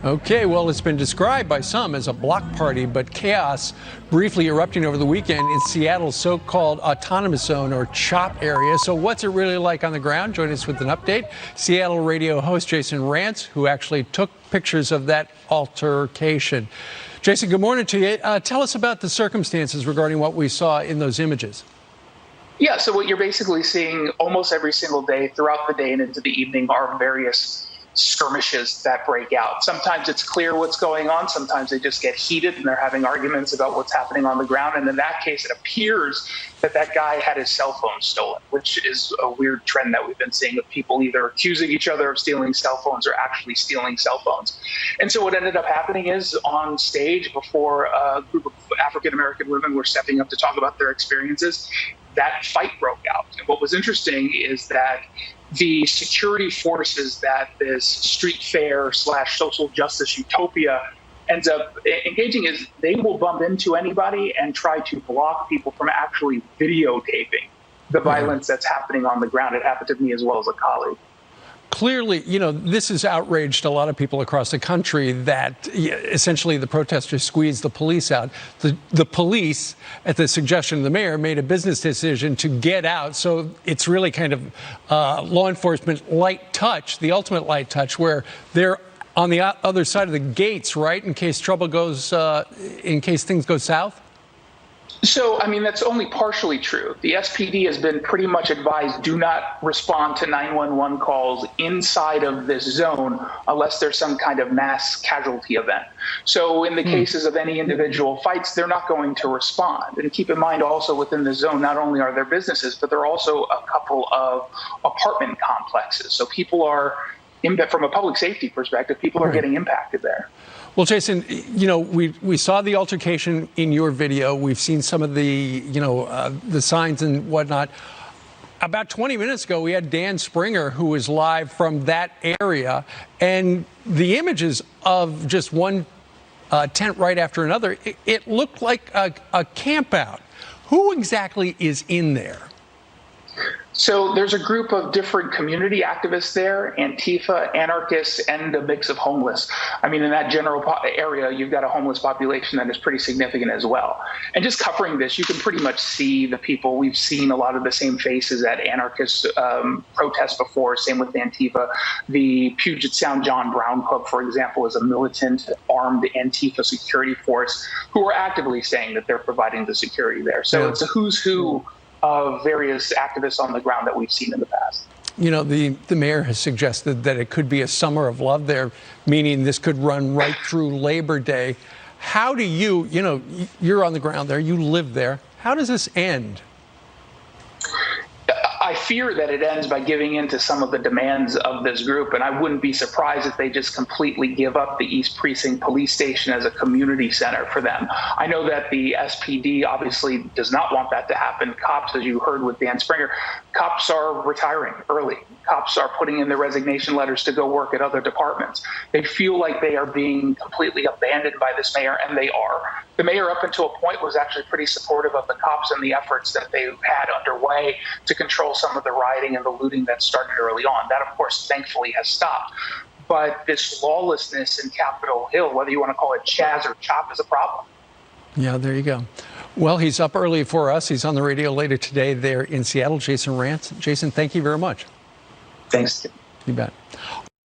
Okay, well, it's been described by some as a block party, but chaos briefly erupting over the weekend in Seattle's so-called autonomous zone or CHOP area. So what's it really like on the ground? Join us with an update. Seattle radio host Jason Rantz, who actually took pictures of that altercation. Jason, good morning to you. Tell us about the circumstances regarding what we saw in those images. Yeah, so what you're basically seeing almost every single day throughout the day and into the evening are various skirmishes that break out. Sometimes it's clear what's going on. Sometimes they just get heated and they're having arguments about what's happening on the ground. And in that case, it appears that that guy had his cell phone stolen, which is a weird trend that we've been seeing of people either accusing each other of stealing cell phones or actually stealing cell phones. And so what ended up happening is on stage before a group of African-American women were stepping up to talk about their experiences, that fight broke out. And what was interesting is that the security forces that this street fair / social justice utopia ends up engaging is they will bump into anybody and try to block people from actually videotaping the violence that's happening on the ground. It happened to me as well as a colleague. Clearly, this has outraged a lot of people across the country that essentially the protesters squeezed the police out. The police, at the suggestion of the mayor, made a business decision to get out. So it's really kind of law enforcement light touch, the ultimate light touch, where they're on the other side of the gates, right, in case trouble goes, in case things go south? So, that's only partially true. The SPD has been pretty much advised, do not respond to 911 calls inside of this zone unless there's some kind of mass casualty event. So in the cases of any individual fights, they're not going to respond. And keep in mind also within the zone, not only are there businesses, but there are also a couple of apartment complexes. So people are, from a public safety perspective, people are getting impacted there. Well, Jason, we saw the altercation in your video. We've seen some of the, the signs and whatnot. About 20 minutes ago, we had Dan Springer, who was live from that area. And the images of just one tent right after another, it looked like a camp out. Who exactly is in there? So there's a group of different community activists there, Antifa, anarchists, and a mix of homeless. In that general area, you've got a homeless population that is pretty significant as well. And just covering this, you can pretty much see the people. We've seen a lot of the same faces at anarchist protests before, same with Antifa. The Puget Sound John Brown Club, for example, is a militant armed Antifa security force who are actively saying that they're providing the security there. So it's a who's who of various activists on the ground that we've seen in the past. The mayor has suggested that it could be a summer of love there, meaning this could run right through Labor Day. How do you're on the ground there, you live there. How does this end? I fear that it ends by giving in to some of the demands of this group, and I wouldn't be surprised if they just completely give up the East Precinct Police Station as a community center for them. I know that the SPD obviously does not want that to happen. Cops, as you heard with Dan Springer, cops are retiring early. Cops are putting in their resignation letters to go work at other departments. They feel like they are being completely abandoned by this mayor, and they are. The mayor, up until a point, was actually pretty supportive of the cops and the efforts that they had underway to control some of the rioting and the looting that started early on. That, of course, thankfully has stopped. But this lawlessness in Capitol Hill, whether you want to call it CHAZ or CHOP, is a problem. Yeah, there you go. Well, he's up early for us. He's on the radio later today there in Seattle. Jason Rantz. Jason, thank you very much. Thanks. You bet.